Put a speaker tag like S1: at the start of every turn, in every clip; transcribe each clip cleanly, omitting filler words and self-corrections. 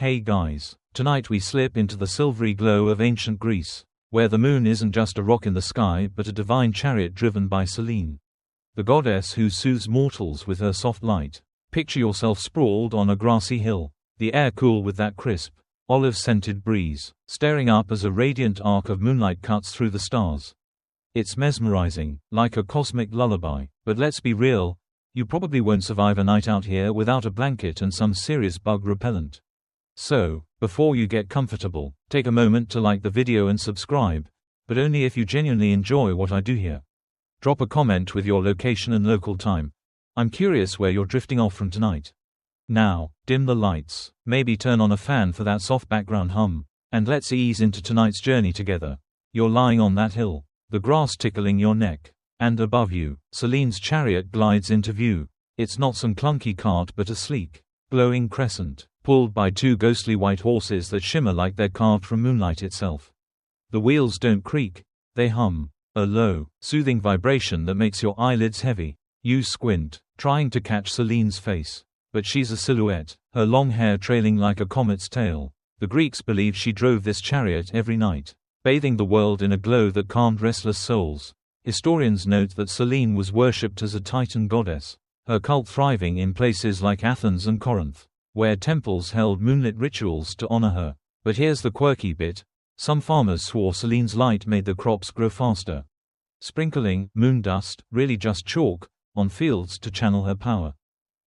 S1: Hey guys, tonight we slip into the silvery glow of ancient Greece, where the moon isn't just a rock in the sky but a divine chariot driven by Selene, the goddess who soothes mortals with her soft light. Picture yourself sprawled on a grassy hill, the air cool with that crisp, olive-scented breeze, staring up as a radiant arc of moonlight cuts through the stars. It's mesmerizing, like a cosmic lullaby, but let's be real, you probably won't survive a night out here without a blanket and some serious bug repellent. So, before you get comfortable, take a moment to like the video and subscribe, but only if you genuinely enjoy what I do here. Drop a comment with your location and local time. I'm curious where you're drifting off from tonight. Now, dim the lights, maybe turn on a fan for that soft background hum, and let's ease into tonight's journey together. You're lying on that hill, the grass tickling your neck, and above you, Selene's chariot glides into view. It's not some clunky cart but a sleek, glowing crescent, pulled by two ghostly white horses that shimmer like they're carved from moonlight itself. The wheels don't creak, they hum, a low, soothing vibration that makes your eyelids heavy. You squint, trying to catch Selene's face, but she's a silhouette, her long hair trailing like a comet's tail. The Greeks believe she drove this chariot every night, bathing the world in a glow that calmed restless souls. Historians note that Selene was worshipped as a Titan goddess, her cult thriving in places like Athens and Corinth, where temples held moonlit rituals to honor her. But here's the quirky bit: some farmers swore Selene's light made the crops grow faster. Sprinkling moon dust, really just chalk, on fields to channel her power.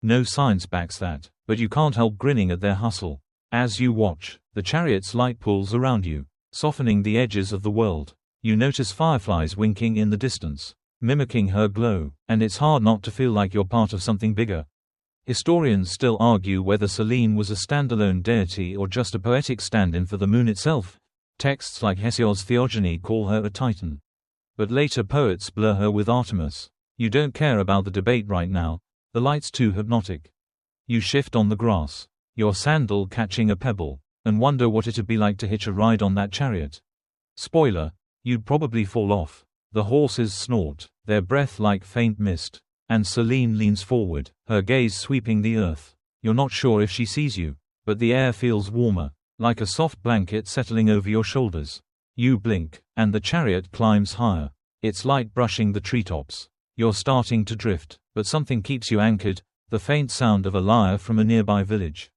S1: No science backs that, but you can't help grinning at their hustle. As you watch, the chariot's light pulls around you, softening the edges of the world. You notice fireflies winking in the distance, mimicking her glow, and it's hard not to feel like you're part of something bigger. Historians still argue whether Selene was a standalone deity or just a poetic stand-in for the moon itself. Texts like Hesiod's Theogony call her a titan, but later poets blur her with Artemis. You don't care about the debate right now, the light's too hypnotic. You shift on the grass, your sandal catching a pebble, and wonder what it'd be like to hitch a ride on that chariot. Spoiler: you'd probably fall off. The horses snort, their breath like faint mist, and Selene leans forward, her gaze sweeping the earth. You're not sure if she sees you, but the air feels warmer, like a soft blanket settling over your shoulders. You blink, and the chariot climbs higher, its light brushing the treetops. You're starting to drift, but something keeps you anchored, the faint sound of a lyre from a nearby village.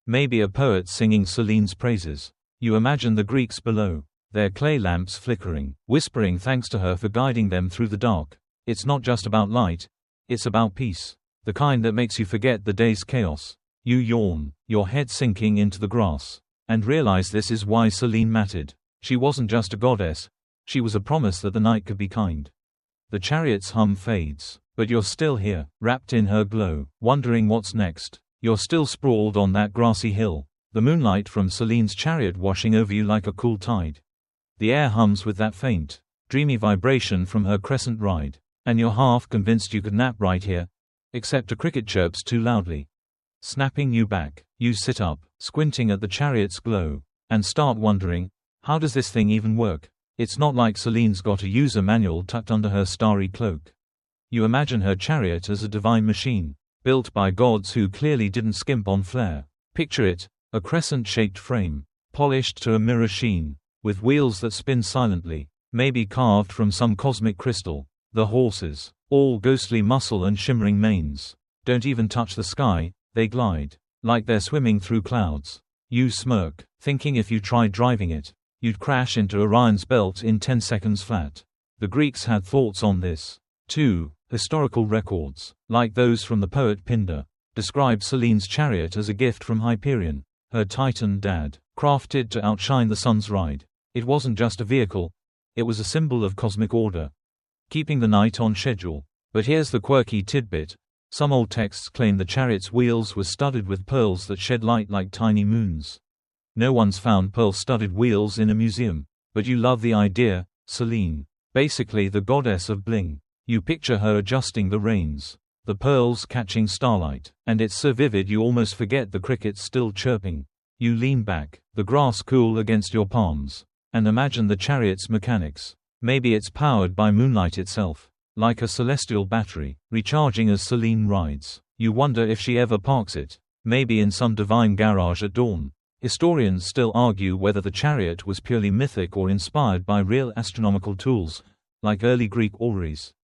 S1: Maybe a poet singing Selene's praises. You imagine the Greeks below, their clay lamps flickering, whispering thanks to her for guiding them through the dark. It's not just about light, it's about peace, the kind that makes you forget the day's chaos. You yawn, your head sinking into the grass, and realize this is why Selene mattered. She wasn't just a goddess, she was a promise that the night could be kind. The chariot's hum fades, but you're still here, wrapped in her glow, wondering what's next. You're still sprawled on that grassy hill, the moonlight from Selene's chariot washing over you like a cool tide. The air hums with that faint, dreamy vibration from her crescent ride, and you're half convinced you could nap right here, except a cricket chirps too loudly. Snapping you back, you sit up, squinting at the chariot's glow, and start wondering, how does this thing even work? It's not like Selene's got a user manual tucked under her starry cloak. You imagine her chariot as a divine machine, built by gods who clearly didn't skimp on flair. Picture it, a crescent-shaped frame, polished to a mirror sheen, with wheels that spin silently, maybe carved from some cosmic crystal. The horses, all ghostly muscle and shimmering manes, don't even touch the sky, they glide, like they're swimming through clouds. You smirk, thinking if you tried driving it, you'd crash into Orion's belt in 10 seconds flat. The Greeks had thoughts on this, too. Historical records, like those from the poet Pindar, describe Selene's chariot as a gift from Hyperion, her Titan dad, crafted to outshine the sun's ride. It wasn't just a vehicle, it was a symbol of cosmic order, keeping the night on schedule. But here's the quirky tidbit: some old texts claim the chariot's wheels were studded with pearls that shed light like tiny moons. No one's found pearl-studded wheels in a museum, but you love the idea. Selene, basically the goddess of bling. You picture her adjusting the reins, the pearls catching starlight, and it's so vivid you almost forget the crickets still chirping. You lean back, the grass cool against your palms, and imagine the chariot's mechanics. Maybe it's powered by moonlight itself, like a celestial battery, recharging as Selene rides. You wonder if she ever parks it, maybe in some divine garage at dawn. Historians still argue whether the chariot was purely mythic or inspired by real astronomical tools, like early Greek orreries.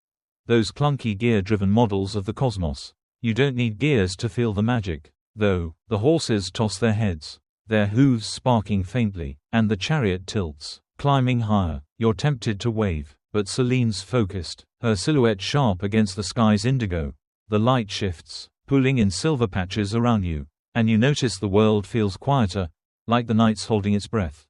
S1: Those clunky gear-driven models of the cosmos. You don't need gears to feel the magic, though. The horses toss their heads, their hooves sparking faintly, and the chariot tilts, climbing higher. You're tempted to wave, but Selene's focused, her silhouette sharp against the sky's indigo. The light shifts, pulling in silver patches around you, and you notice the world feels quieter, like the night's holding its breath.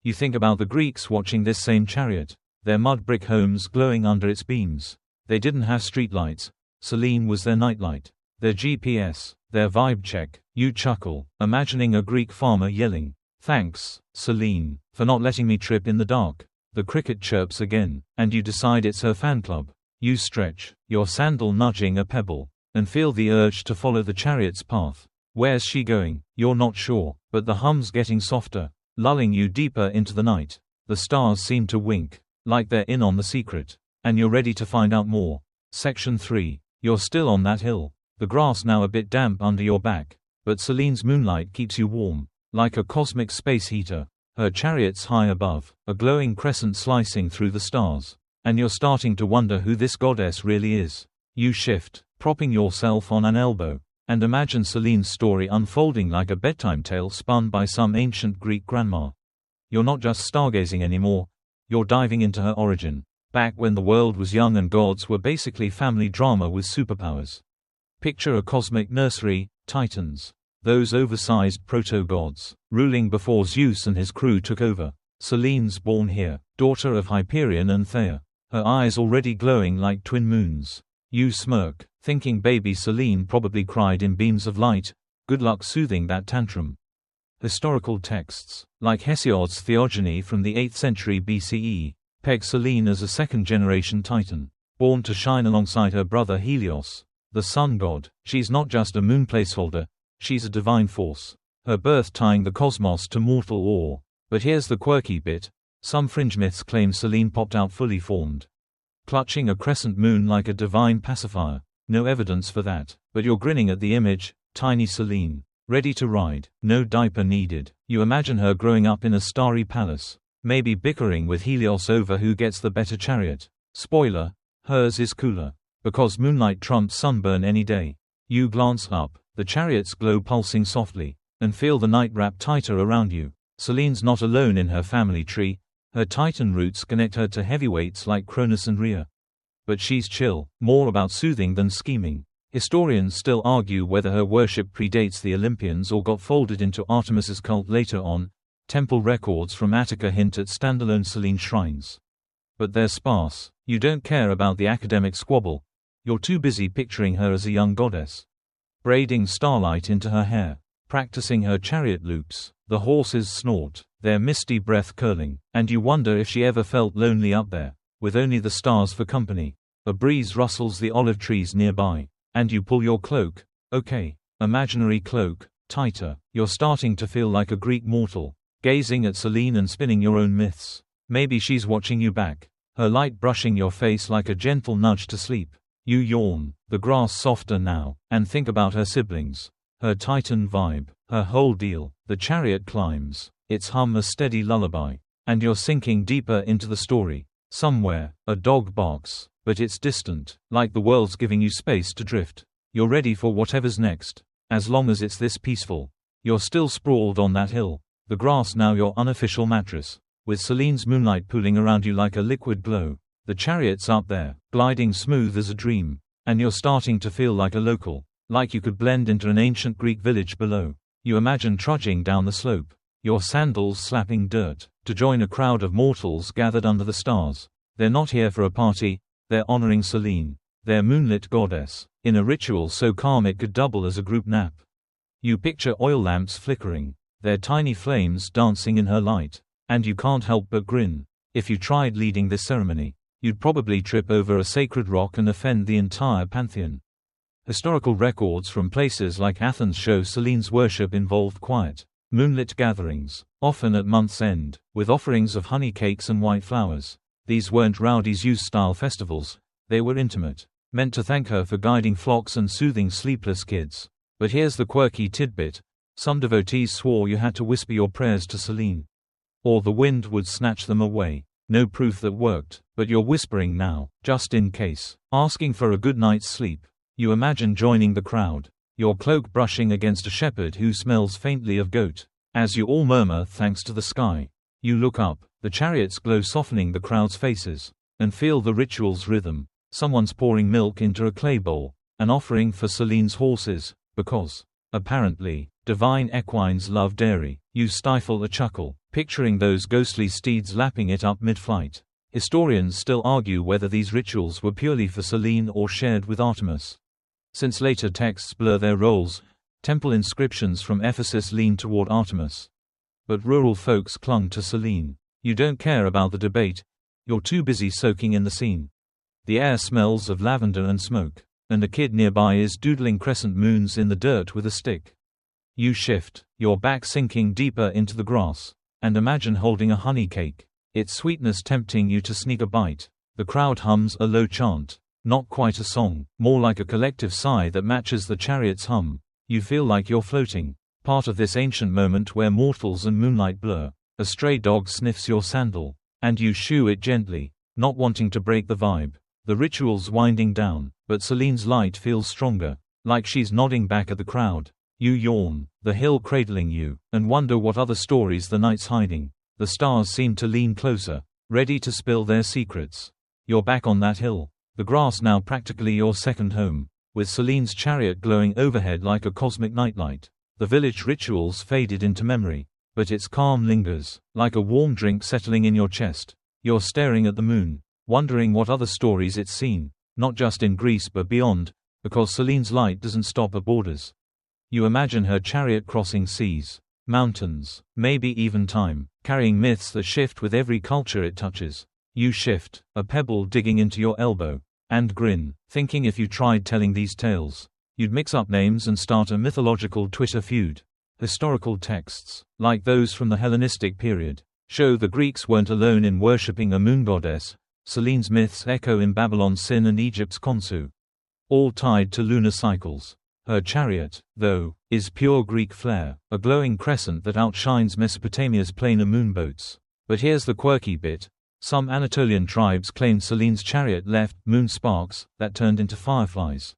S1: You think about the Greeks watching this same chariot, their mud brick homes glowing under its beams. They didn't have streetlights. Selene was their nightlight, their GPS, their vibe check. You chuckle, imagining a Greek farmer yelling, "Thanks, Selene, for not letting me trip in the dark." The cricket chirps again, and you decide it's her fan club. You stretch, your sandal nudging a pebble, and feel the urge to follow the chariot's path. Where's she going? You're not sure, but the hum's getting softer, lulling you deeper into the night. The stars seem to wink, like they're in on the secret, and you're ready to find out more. Section 3. You're still on that hill, the grass now a bit damp under your back, but Selene's moonlight keeps you warm, like a cosmic space heater. Her chariot's high above, a glowing crescent slicing through the stars, and you're starting to wonder who this goddess really is. You shift, propping yourself on an elbow, and imagine Selene's story unfolding like a bedtime tale spun by some ancient Greek grandma. You're not just stargazing anymore, you're diving into her origin, back when the world was young and gods were basically family drama with superpowers. Picture a cosmic nursery, Titans, those oversized proto-gods, ruling before Zeus and his crew took over. Selene's born here, daughter of Hyperion and Thea, her eyes already glowing like twin moons. You smirk, thinking baby Selene probably cried in beams of light. Good luck soothing that tantrum. Historical texts, like Hesiod's Theogony from the 8th century BCE, peg Selene as a second-generation Titan, born to shine alongside her brother Helios, the sun god. She's not just a moon placeholder, she's a divine force, her birth tying the cosmos to mortal awe. But here's the quirky bit. Some fringe myths claim Selene popped out fully formed, clutching a crescent moon like a divine pacifier. No evidence for that, but you're grinning at the image. Tiny Selene, ready to ride, no diaper needed. You imagine her growing up in a starry palace, maybe bickering with Helios over who gets the better chariot. Spoiler, hers is cooler, because moonlight trumps sunburn any day. You glance up, the chariot's glow pulsing softly, and feel the night wrap tighter around you. Selene's not alone in her family tree. Her Titan roots connect her to heavyweights like Cronus and Rhea. But she's chill, more about soothing than scheming. Historians still argue whether her worship predates the Olympians or got folded into Artemis's cult later on. Temple records from Attica hint at standalone Selene shrines, but they're sparse. You don't care about the academic squabble. You're too busy picturing her as a young goddess, braiding starlight into her hair, practicing her chariot loops. The horses snort, their misty breath curling, and you wonder if she ever felt lonely up there, with only the stars for company. A breeze rustles the olive trees nearby, and you pull your cloak. Okay, imaginary cloak, tighter. You're starting to feel like a Greek mortal, gazing at Selene and spinning your own myths. Maybe she's watching you back, her light brushing your face like a gentle nudge to sleep. You yawn, the grass softer now, and think about her siblings, her Titan vibe, her whole deal. The chariot climbs, its hum a steady lullaby, and you're sinking deeper into the story. Somewhere, a dog barks, but it's distant, like the world's giving you space to drift. You're ready for whatever's next, as long as it's this peaceful. You're still sprawled on that hill, the grass now your unofficial mattress, with Selene's moonlight pooling around you like a liquid glow. The chariot's up there, gliding smooth as a dream, and you're starting to feel like a local, like you could blend into an ancient Greek village below. You imagine trudging down the slope, your sandals slapping dirt, to join a crowd of mortals gathered under the stars. They're not here for a party, they're honoring Selene, their moonlit goddess, in a ritual so calm it could double as a group nap. You picture oil lamps flickering, their tiny flames dancing in her light, and you can't help but grin. If you tried leading this ceremony, you'd probably trip over a sacred rock and offend the entire pantheon. Historical records from places like Athens show Selene's worship involved quiet, moonlit gatherings, often at month's end, with offerings of honey cakes and white flowers. These weren't rowdy Zeus-style festivals, they were intimate, meant to thank her for guiding flocks and soothing sleepless kids. But here's the quirky tidbit. Some devotees swore you had to whisper your prayers to Selene, or the wind would snatch them away. No proof that worked, but you're whispering now, just in case. Asking for a good night's sleep. You imagine joining the crowd, your cloak brushing against a shepherd who smells faintly of goat. As you all murmur thanks to the sky, you look up, the chariot's glow softening the crowd's faces, and feel the ritual's rhythm. Someone's pouring milk into a clay bowl, an offering for Selene's horses, because, apparently, divine equines love dairy. You stifle a chuckle, picturing those ghostly steeds lapping it up mid-flight. Historians still argue whether these rituals were purely for Selene or shared with Artemis. Since later texts blur their roles, temple inscriptions from Ephesus lean toward Artemis. But rural folks clung to Selene. You don't care about the debate, you're too busy soaking in the scene. The air smells of lavender and smoke, and a kid nearby is doodling crescent moons in the dirt with a stick. You shift, your back sinking deeper into the grass, and imagine holding a honey cake, its sweetness tempting you to sneak a bite. The crowd hums a low chant, not quite a song, more like a collective sigh that matches the chariot's hum. You feel like you're floating, part of this ancient moment where mortals and moonlight blur. A stray dog sniffs your sandal, and you shoo it gently, not wanting to break the vibe. The ritual's winding down, but Selene's light feels stronger, like she's nodding back at the crowd. You yawn, the hill cradling you, and wonder what other stories the night's hiding. The stars seem to lean closer, ready to spill their secrets. You're back on that hill, the grass now practically your second home, with Selene's chariot glowing overhead like a cosmic nightlight. The village rituals faded into memory, but its calm lingers, like a warm drink settling in your chest. You're staring at the moon, wondering what other stories it's seen, not just in Greece but beyond, because Selene's light doesn't stop at borders. You imagine her chariot crossing seas, mountains, maybe even time, carrying myths that shift with every culture it touches. You shift, a pebble digging into your elbow, and grin, thinking if you tried telling these tales, you'd mix up names and start a mythological Twitter feud. Historical texts, like those from the Hellenistic period, show the Greeks weren't alone in worshipping a moon goddess. Selene's myths echo in Babylon's Sin and Egypt's Khonsu, all tied to lunar cycles. Her chariot, though, is pure Greek flair, a glowing crescent that outshines Mesopotamia's plainer moonboats. But here's the quirky bit. Some Anatolian tribes claimed Selene's chariot left moon sparks that turned into fireflies.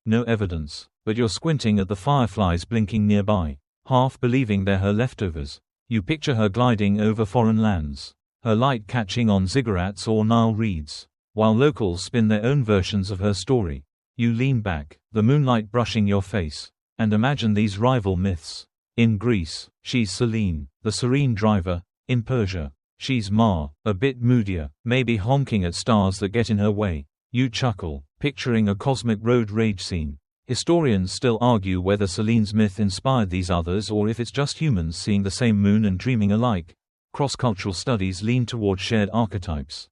S1: No evidence, but you're squinting at the fireflies blinking nearby, half believing they're her leftovers. You picture her gliding over foreign lands, her light catching on ziggurats or Nile reeds, while locals spin their own versions of her story. You lean back, the moonlight brushing your face, and imagine these rival myths. In Greece, she's Selene, the serene driver. In Persia, she's Ma, a bit moodier, maybe honking at stars that get in her way. You chuckle, picturing a cosmic road rage scene. Historians still argue whether Selene's myth inspired these others or if it's just humans seeing the same moon and dreaming alike. Cross-cultural studies lean toward shared archetypes.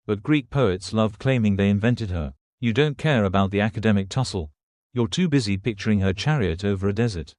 S1: But Greek poets loved claiming they invented her. You don't care about the academic tussle. You're too busy picturing her chariot over a desert,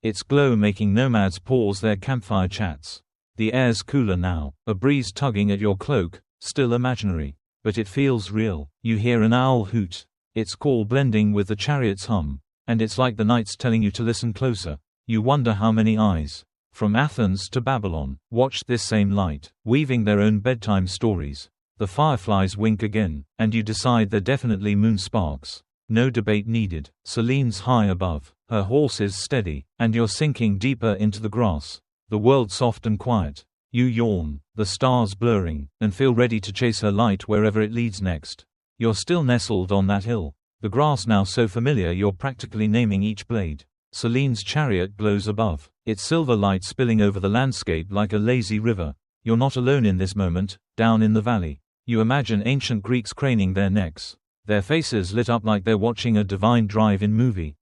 S1: its glow making nomads pause their campfire chats. The air's cooler now, a breeze tugging at your cloak, still imaginary, but it feels real. You hear an owl hoot, its call blending with the chariot's hum, and it's like the night's telling you to listen closer. You wonder how many eyes, from Athens to Babylon, watched this same light, weaving their own bedtime stories. The fireflies wink again, and you decide they're definitely moon sparks. No debate needed. Selene's high above, her horse is steady, and you're sinking deeper into the grass. The world soft and quiet. You yawn, the stars blurring, and feel ready to chase her light wherever it leads next. You're still nestled on that hill, the grass now so familiar you're practically naming each blade. Selene's chariot glows above, its silver light spilling over the landscape like a lazy river. You're not alone in this moment. Down in the valley, you imagine ancient Greeks craning their necks, their faces lit up like they're watching a divine drive-in movie.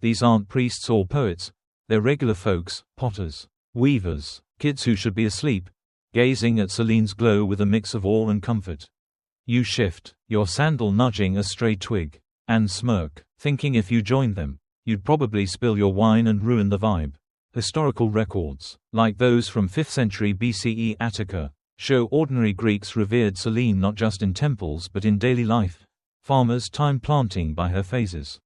S1: These aren't priests or poets, they're regular folks, potters, weavers, kids who should be asleep, gazing at Selene's glow with a mix of awe and comfort. You shift, your sandal nudging a stray twig, and smirk, thinking if you joined them, you'd probably spill your wine and ruin the vibe. Historical records, like those from 5th century BCE Attica, show ordinary Greeks revered Selene not just in temples but in daily life. Farmers timed planting by her phases,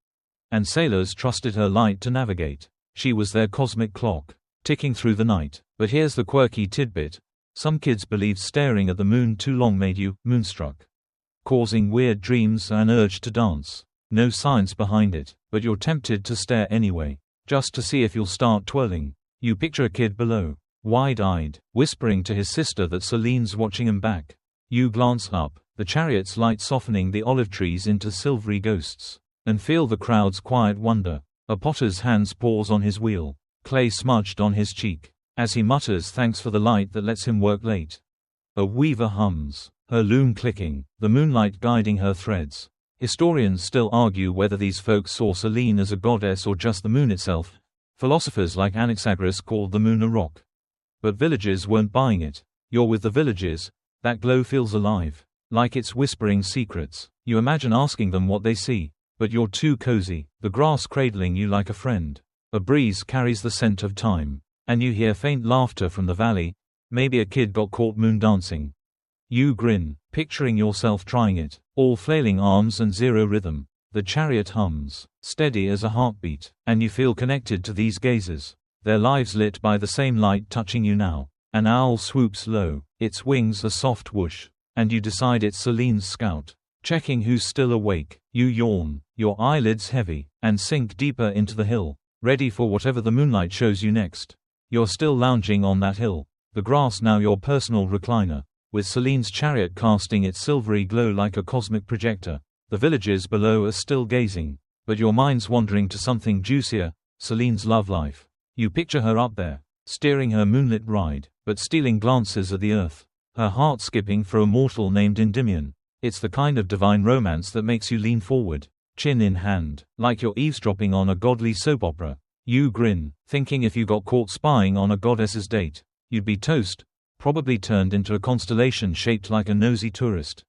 S1: and sailors trusted her light to navigate. She was their cosmic clock, ticking through the night. But here's the quirky tidbit. Some kids believe staring at the moon too long made you moonstruck, causing weird dreams and an urge to dance. No science behind it, but you're tempted to stare anyway, just to see if you'll start twirling. You picture a kid below, wide-eyed, whispering to his sister that Selene's watching him back. You glance up, the chariot's light softening the olive trees into silvery ghosts, and feel the crowd's quiet wonder. A potter's hands pause on his wheel, clay smudged on his cheek, as he mutters thanks for the light that lets him work late. A weaver hums, her loom clicking, the moonlight guiding her threads. Historians still argue whether these folks saw Selene as a goddess or just the moon itself. Philosophers like Anaxagoras called the moon a rock. But villagers weren't buying it. You're with the villagers, that glow feels alive, like it's whispering secrets. You imagine asking them what they see, but you're too cozy, the grass cradling you like a friend. A breeze carries the scent of time, and you hear faint laughter from the valley. Maybe a kid got caught moon dancing. You grin, picturing yourself trying it, all flailing arms and zero rhythm. The chariot hums, steady as a heartbeat, and you feel connected to these gazers, their lives lit by the same light touching you now. An owl swoops low, its wings a soft whoosh, and you decide it's Selene's scout, checking who's still awake. You yawn, your eyelids heavy, and sink deeper into the hill, ready for whatever the moonlight shows you next. You're still lounging on that hill, the grass now your personal recliner, with Selene's chariot casting its silvery glow like a cosmic projector. The villagers below are still gazing, but your mind's wandering to something juicier, Selene's love life. You picture her up there, steering her moonlit ride, but stealing glances at the earth, her heart skipping for a mortal named Endymion. It's the kind of divine romance that makes you lean forward, chin in hand, like you're eavesdropping on a godly soap opera. You grin, thinking if you got caught spying on a goddess's date, you'd be toast, probably turned into a constellation shaped like a nosy tourist.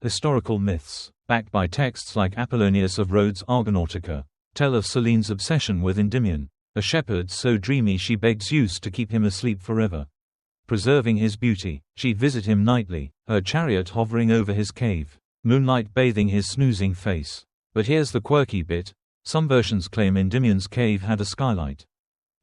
S1: Historical myths, backed by texts like Apollonius of Rhodes' Argonautica, tell of Selene's obsession with Endymion, a shepherd so dreamy she begged Zeus to keep him asleep forever. Preserving his beauty, she'd visit him nightly, her chariot hovering over his cave, moonlight bathing his snoozing face. But here's the quirky bit. Some versions claim Endymion's cave had a skylight,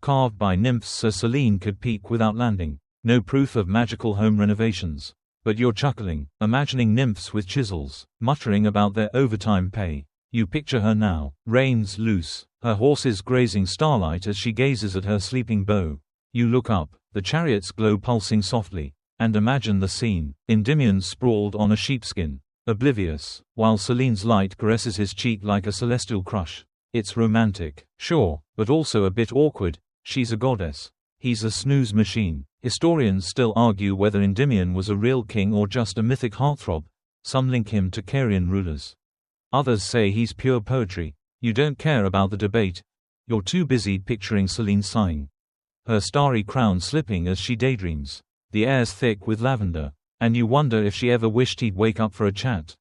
S1: carved by nymphs so Selene could peek without landing. No proof of magical home renovations. But you're chuckling, imagining nymphs with chisels, muttering about their overtime pay. You picture her now, reins loose, her horses grazing starlight as she gazes at her sleeping beau. You look up, the chariot's glow pulsing softly, and imagine the scene. Endymion sprawled on a sheepskin, oblivious, while Selene's light caresses his cheek like a celestial crush. It's romantic, sure, but also a bit awkward. She's a goddess. He's a snooze machine. Historians still argue whether Endymion was a real king or just a mythic heartthrob. Some link him to Carian rulers. Others say he's pure poetry. You don't care about the debate. You're too busy picturing Selene sighing, her starry crown slipping as she daydreams. The air's thick with lavender, and you wonder if she ever wished he'd wake up for a chat.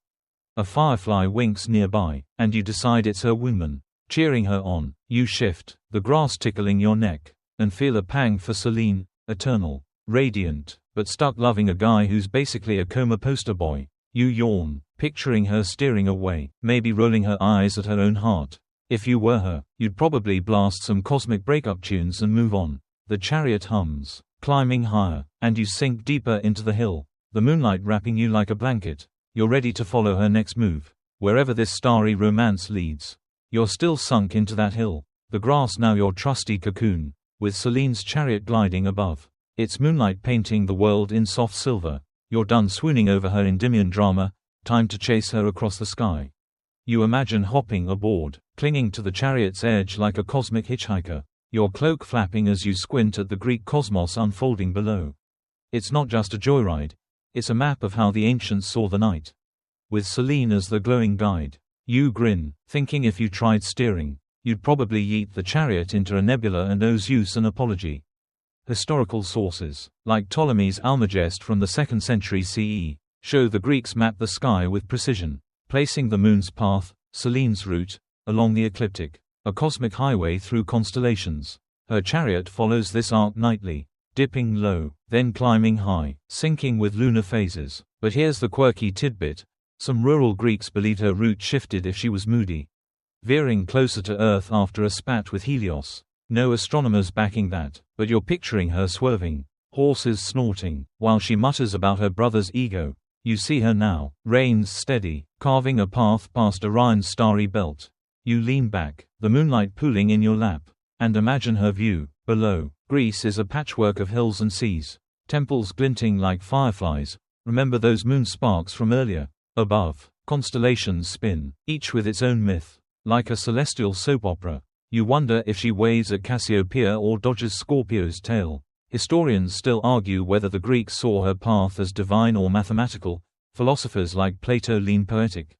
S1: A firefly winks nearby, and you decide it's her wingman, cheering her on. You shift, the grass tickling your neck, and feel a pang for Selene, eternal, radiant, but stuck loving a guy who's basically a coma poster boy. You yawn, picturing her steering away, maybe rolling her eyes at her own heart. If you were her, you'd probably blast some cosmic breakup tunes and move on. The chariot hums, climbing higher, and you sink deeper into the hill, the moonlight wrapping you like a blanket. You're ready to follow her next move, wherever this starry romance leads. You're still sunk into that hill, the grass now your trusty cocoon, with Selene's chariot gliding above, its moonlight painting the world in soft silver. You're done swooning over her Endymion drama, time to chase her across the sky. You imagine hopping aboard, clinging to the chariot's edge like a cosmic hitchhiker, your cloak flapping as you squint at the Greek cosmos unfolding below. It's not just a joyride, it's a map of how the ancients saw the night, with Selene as the glowing guide. You grin, thinking if you tried steering, you'd probably yeet the chariot into a nebula and owe Zeus an apology. Historical sources, like Ptolemy's Almagest from the 2nd century CE, show the Greeks mapped the sky with precision, placing the moon's path, Selene's route, along the ecliptic, a cosmic highway through constellations. Her chariot follows this arc nightly, dipping low, then climbing high, syncing with lunar phases. But here's the quirky tidbit. Some rural Greeks believed her route shifted if she was moody, veering closer to Earth after a spat with Helios. No astronomers backing that, but you're picturing her swerving, horses snorting, while she mutters about her brother's ego. You see her now, reins steady, carving a path past Orion's starry belt. You lean back, the moonlight pooling in your lap, and imagine her view. Below, Greece is a patchwork of hills and seas, temples glinting like fireflies. Remember those moon sparks from earlier? Above, constellations spin, each with its own myth, like a celestial soap opera. You wonder if she waves at Cassiopeia or dodges Scorpio's tail. Historians still argue whether the Greeks saw her path as divine or mathematical. Philosophers like Plato lean poetic,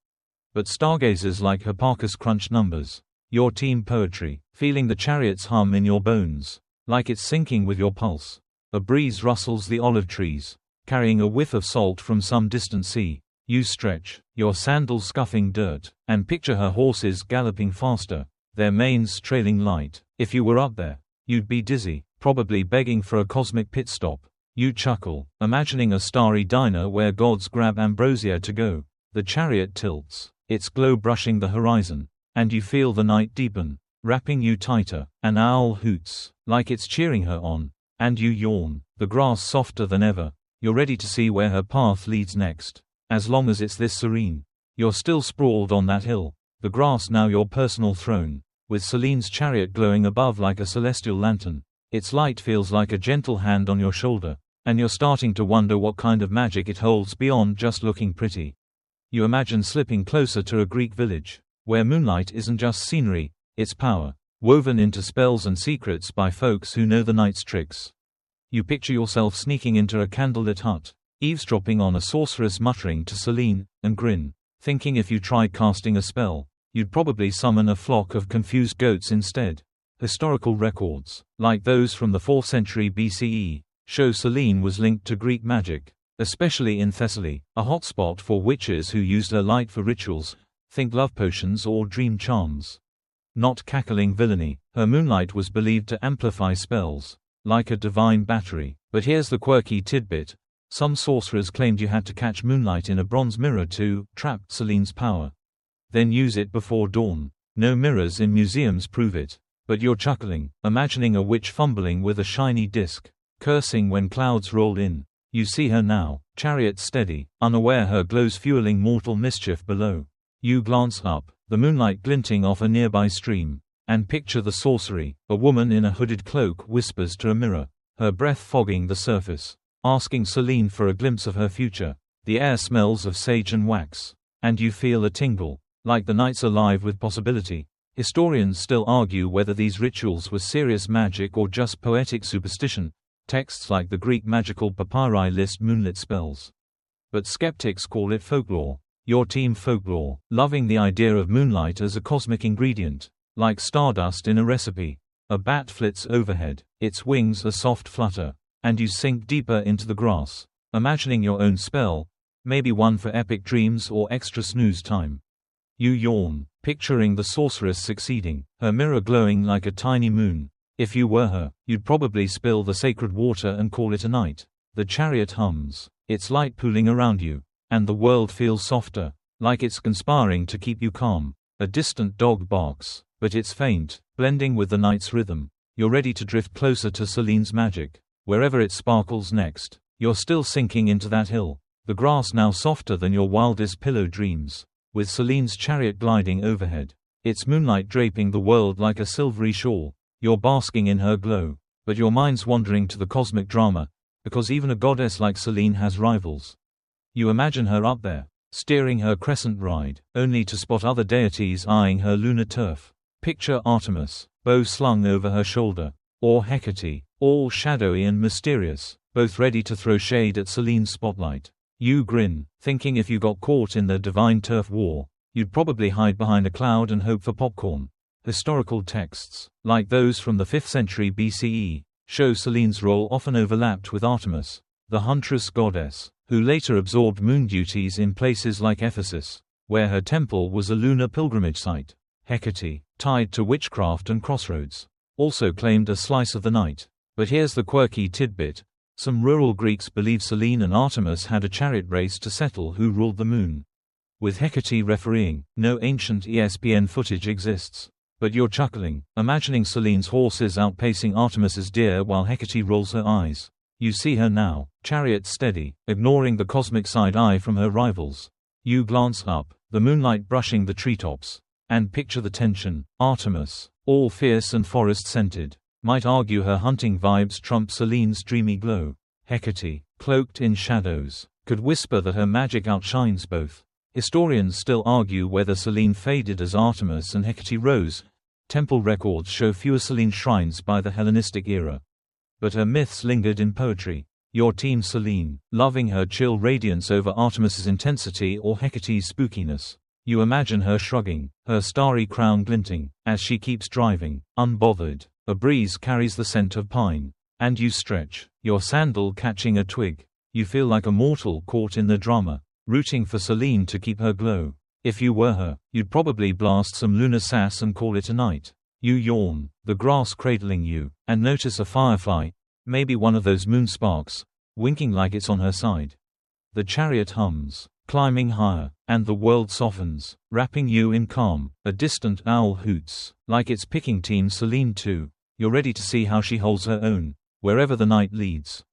S1: but stargazers like Hipparchus crunch numbers. Your team poetry, feeling the chariot's hum in your bones, like it's syncing with your pulse. A breeze rustles the olive trees, carrying a whiff of salt from some distant sea. You stretch, your sandals scuffing dirt, and picture her horses galloping faster, their manes trailing light. If you were up there, you'd be dizzy, probably begging for a cosmic pit stop. You chuckle, imagining a starry diner where gods grab ambrosia to go. The chariot tilts, its glow brushing the horizon, and you feel the night deepen, wrapping you tighter. An owl hoots, like it's cheering her on, and you yawn, the grass softer than ever. You're ready to see where her path leads next. As long as it's this serene, you're still sprawled on that hill, the grass now your personal throne, with Selene's chariot glowing above like a celestial lantern. Its light feels like a gentle hand on your shoulder, and you're starting to wonder what kind of magic it holds beyond just looking pretty. You imagine slipping closer to a Greek village, where moonlight isn't just scenery, it's power, woven into spells and secrets by folks who know the night's tricks. You picture yourself sneaking into a candlelit hut, eavesdropping on a sorceress muttering to Selene, and grin, thinking if you tried casting a spell, you'd probably summon a flock of confused goats instead. Historical records, like those from the 4th century BCE, show Selene was linked to Greek magic, especially in Thessaly, a hotspot for witches who used her light for rituals. Think love potions or dream charms. Not cackling villainy, her moonlight was believed to amplify spells, like a divine battery. But here's the quirky tidbit. Some sorcerers claimed you had to catch moonlight in a bronze mirror to trap Selene's power, then use it before dawn. No mirrors in museums prove it. But you're chuckling, imagining a witch fumbling with a shiny disc, cursing when clouds roll in. You see her now, chariot steady, unaware her glow's fueling mortal mischief below. You glance up, the moonlight glinting off a nearby stream, and picture the sorcery. A woman in a hooded cloak whispers to a mirror, her breath fogging the surface, asking Selene for a glimpse of her future. The air smells of sage and wax, and you feel a tingle, like the night's alive with possibility. Historians still argue whether these rituals were serious magic or just poetic superstition. Texts like the Greek magical papyri list moonlit spells, but skeptics call it folklore. Your team folklore, loving the idea of moonlight as a cosmic ingredient, like stardust in a recipe. A bat flits overhead, its wings a soft flutter, and you sink deeper into the grass, imagining your own spell, maybe one for epic dreams or extra snooze time. You yawn, picturing the sorceress succeeding, her mirror glowing like a tiny moon. If you were her, you'd probably spill the sacred water and call it a night. The chariot hums, its light pooling around you, and the world feels softer, like it's conspiring to keep you calm. A distant dog barks, but it's faint, blending with the night's rhythm. You're ready to drift closer to Selene's magic. Wherever it sparkles next, you're still sinking into that hill, the grass now softer than your wildest pillow dreams, with Selene's chariot gliding overhead, its moonlight draping the world like a silvery shawl. You're basking in her glow, but your mind's wandering to the cosmic drama, because even a goddess like Selene has rivals. You imagine her up there, steering her crescent ride, only to spot other deities eyeing her lunar turf. Picture Artemis, bow slung over her shoulder, or Hecate, all shadowy and mysterious, both ready to throw shade at Selene's spotlight. You grin, thinking if you got caught in the divine turf war, you'd probably hide behind a cloud and hope for popcorn. Historical texts, like those from the 5th century BCE, show Selene's role often overlapped with Artemis, the huntress goddess, who later absorbed moon duties in places like Ephesus, where her temple was a lunar pilgrimage site. Hecate, tied to witchcraft and crossroads, also claimed a slice of the night. But here's the quirky tidbit. Some rural Greeks believe Selene and Artemis had a chariot race to settle who ruled the moon, with Hecate refereeing. No ancient ESPN footage exists, But you're chuckling, imagining Selene's horses outpacing Artemis's deer while Hecate rolls her eyes. You see her now, chariot steady, ignoring the cosmic side-eye from her rivals. You glance up, the moonlight brushing the treetops. And picture the tension. Artemis, all fierce and forest-scented, might argue her hunting vibes trump Selene's dreamy glow. Hecate, cloaked in shadows, could whisper that her magic outshines both. Historians still argue whether Selene faded as Artemis and Hecate rose. Temple records show fewer Selene shrines by the Hellenistic era. But her myths lingered in poetry. Your team Selene, loving her chill radiance over Artemis's intensity or Hecate's spookiness. You imagine her shrugging, her starry crown glinting, as she keeps driving, unbothered. A breeze carries the scent of pine. And you stretch, your sandal catching a twig. You feel like a mortal caught in the drama, rooting for Selene to keep her glow. If you were her, you'd probably blast some lunar sass and call it a night. You yawn, the grass cradling you, and notice a firefly, maybe one of those moon sparks, winking like it's on her side. The chariot hums, climbing higher, and the world softens, wrapping you in calm. A distant owl hoots, like it's picking Team Selene too. You're ready to see how she holds her own, wherever the night leads.